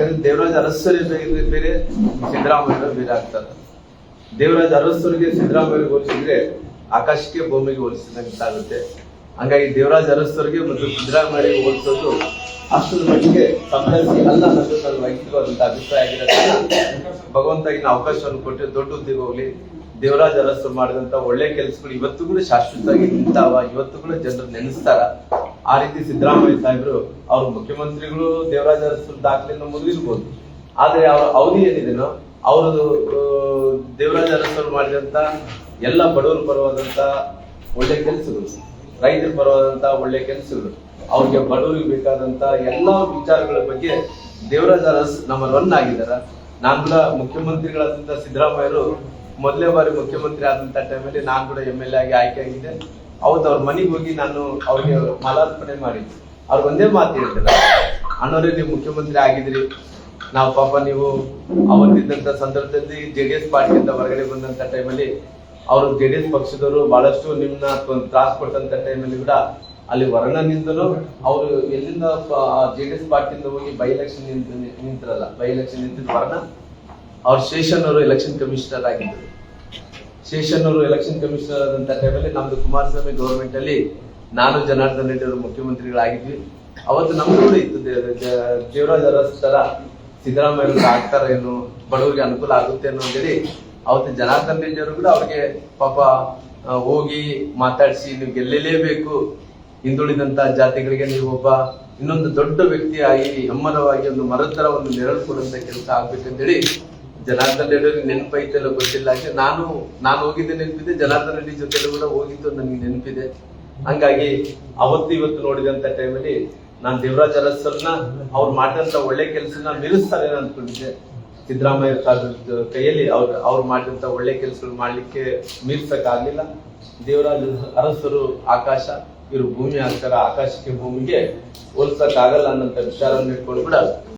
ಹಾಗಾದ್ರೆ ದೇವರಾಜ ಅರಸರೇ ಬೇರೆ, ಸಿದ್ದರಾಮಯ್ಯ ಬೇರೆ ಆಗ್ತಾರೆ. ದೇವರಾಜ ಅರಸರಿಗೆ ಸಿದ್ದರಾಮಯ್ಯ ಹೋಲಿಸಿದ್ರೆ ಆಕಾಶಕ್ಕೆ ಭೂಮಿಗೆ ಹೋಲಿಸಿದಂತಾಗುತ್ತೆ. ಹಂಗಾಗಿ ದೇವರಾಜ ಅರಸರಿಗೆ ಮತ್ತು ಸಿದ್ದರಾಮಯ್ಯ ಹೋಲಿಸೋದು ಅಷ್ಟರ ಮಟ್ಟಿಗೆ ಸಂತರಿಸಿ ಅಲ್ಲ ಅನ್ನೋದು ನನ್ನ ವೈಯಕ್ತಿಕವಾದಂತಹ ಅಭಿಪ್ರಾಯ ಆಗಿರೋದ್ರಿಂದ ಭಗವಂತ ಇನ್ನು ಅವಕಾಶವನ್ನು ಕೊಟ್ಟು ದೊಡ್ಡ ಹುದ್ದೆಗೆ ಹೋಗ್ಲಿ. ದೇವರಾಜ ಅರಸರು ಮಾಡಿದಂತ ಒಳ್ಳೆ ಕೆಲಸಗಳು ಇವತ್ತುಗಳು ಶಾಶ್ವತವಾಗಿ ನಿಂತಾವ, ಇವತ್ತುಗಳು ಜನರು ನೆನೆಸ್ತಾರ. ಆ ರೀತಿ ಸಿದ್ದರಾಮಯ್ಯ ಸಾಹೇಬರು ಅವ್ರ ಮುಖ್ಯಮಂತ್ರಿಗಳು ದೇವರಾಜ ಅರಸರು ದಾಖಲೆಯನ್ನು ಮುಗಿದಿರ್ಬೋದು, ಆದ್ರೆ ಅವ್ರ ಅವಧಿ ಏನಿದೆನೋ ಅವರು ದೇವರಾಜ ಅರಸರು ಮಾಡಿದಂತ ಎಲ್ಲ ಬಡವರ ಪರವಾದಂತ ಒಳ್ಳೆ ಕೆಲಸಗಳು, ರೈತರ ಪರವಾದಂತ ಒಳ್ಳೆ ಕೆಲಸಗಳು, ಅವ್ರಿಗೆ ಬಡವರಿಗೆ ಬೇಕಾದಂತ ಎಲ್ಲಾ ವಿಚಾರಗಳ ಬಗ್ಗೆ ದೇವರಾಜ ಅರಸ್ ನಂಬರ್ 1 ಆಗಿದಾರ. ನಾನ್ ಕೂಡ ಮುಖ್ಯಮಂತ್ರಿಗಳಾದಂತ ಸಿದ್ದರಾಮಯ್ಯರು ಮೊದಲನೇ ಬಾರಿ ಮುಖ್ಯಮಂತ್ರಿ ಆದಂತ ಟೈಮಲ್ಲಿ ನಾನ್ ಕೂಡ MLA ಆಗಿ ಆಯ್ಕೆ ಆಗಿದ್ದೆ. ಅವತ್ತು ಅವ್ರ ಮನೆಗೆ ಹೋಗಿ ನಾನು ಅವ್ರಿಗೆ ಮಾಲಾರ್ಪಣೆ ಮಾಡಿದ್ದೆ. ಅವ್ರು ಒಂದೇ ಮಾತು ಹೇಳ್ತಾರೆ, ಅಣ್ಣವ್ರೆ ನೀವು ಮುಖ್ಯಮಂತ್ರಿ ಆಗಿದ್ರಿ, ನಾವು ಪಾಪ ನೀವು ಅವತ್ತಿದ್ದಂತ ಸಂದರ್ಭದಲ್ಲಿ JDS ಪಾರ್ಟಿಯಿಂದ ಹೊರಗಡೆ ಬಂದಂತ ಟೈಮಲ್ಲಿ ಅವರು JDS ಪಕ್ಷದವರು ಬಹಳಷ್ಟು ನಿಮ್ನ ತ್ರಾಸ ಕೊಟ್ಟಂತ ಟೈಮಲ್ಲಿ ಕೂಡ ಅಲ್ಲಿ ಹೊರಗನಿಂದಲೂ ಅವರು ಎಲ್ಲಿಂದ JDS ಪಾರ್ಟಿಯಿಂದ ಹೋಗಿ ಬೈ ಎಲೆಕ್ಷನ್ ನಿಂತಿರಲ್ಲ, ಬೈ ಎಲೆಕ್ಷನ್ ನಿಂತಿದ್ದು ಹೊರನ ಅವ್ರು ಶೇಷನ್ ಅವರು ಎಲೆಕ್ಷನ್ ಕಮಿಷನರ್ ಆಗಿದ್ದರು. ಶೇಷನ್ ಅವರು ಎಲೆಕ್ಷನ್ ಕಮಿಷನರ್ ಆದಂತ ಟೈಮಲ್ಲಿ ನಮ್ದು ಕುಮಾರಸ್ವಾಮಿ ಗೌರ್ಮೆಂಟ್ ಅಲ್ಲಿ ನಾನು ಜನಾರ್ದನ್ ರೆಡ್ಡಿ ಅವರು ಮುಖ್ಯಮಂತ್ರಿಗಳಾಗಿದ್ವಿ. ಅವತ್ತು ನಮ್ದು ಕೂಡ ಇತ್ತು ದೇವರಾಜ ಅರಸ್ ತರ ಸಿದ್ದರಾಮಯ್ಯ ಆಗ್ತಾರೇನು, ಬಡವರಿಗೆ ಅನುಕೂಲ ಆಗುತ್ತೆ ಅನ್ನೋ ಹೇಳಿ ಅವತ್ತು ಜನಾರ್ದನ್ ರೆಡ್ಡಿ ಅವರು ಕೂಡ ಅವ್ರಿಗೆ ಪಾಪ ಹೋಗಿ ಮಾತಾಡಿಸಿ ನೀವು ಗೆಲ್ಲಲೇಬೇಕು, ಹಿಂದುಳಿದಂತ ಜಾತಿಗಳಿಗೆ ನೀವು ಒಬ್ಬ ಇನ್ನೊಂದು ದೊಡ್ಡ ವ್ಯಕ್ತಿಯಾಗಿ ಹೆಮ್ಮರವಾಗಿ ಒಂದು ಮರದ ತರ ಒಂದು ನೆರಳು ಕೊಡುವಂತ ಕೆಲಸ ಆಗ್ಬೇಕಂತೇಳಿ ಜನಾರ್ದನ್ ರೆಡ್ಡಿ ಅವ್ರಿಗೆ ನೆನಪೈತೆಲ್ಲ ಗೊತ್ತಿಲ್ಲ. ನಾನು ಹೋಗಿದ್ದೆ ನೆನಪಿದೆ, ಜನಾರ್ದನ್ ರೆಡ್ಡಿ ಜೊತೆ ಕೂಡ ಹೋಗಿದ್ದು ನನಗೆ ನೆನಪಿದೆ. ಹಂಗಾಗಿ ಅವತ್ತು ಇವತ್ತು ನೋಡಿದಂತ ಟೈಮಲ್ಲಿ ನಾನು ದೇವರಾಜ ಅರಸರನ್ನ ಅವ್ರು ಮಾಡಿದಂತ ಒಳ್ಳೆ ಕೆಲಸನ ಮೀರಿಸ್ತಾರೆ ಅನ್ಕೊಂಡಿದ್ದೆ. ಸಿದ್ದರಾಮಯ್ಯ ಕೈಯಲ್ಲಿ ಅವ್ರು ಮಾಡಿದಂತ ಒಳ್ಳೆ ಕೆಲಸಗಳು ಮಾಡ್ಲಿಕ್ಕೆ ಮೀರ್ಸಕ್ ಆಗ್ಲಿಲ್ಲ. ದೇವರಾಜ ಅರಸರು ಆಕಾಶ, ಇವರು ಭೂಮಿ ಆಗ್ತಾರ, ಆಕಾಶಕ್ಕೆ ಭೂಮಿಗೆ ಹೋಲ್ಸಕ್ ಆಗಲ್ಲ ಅನ್ನೋಂತ ವಿಚಾರವನ್ನು ಇಟ್ಕೊಂಡು ಕೂಡ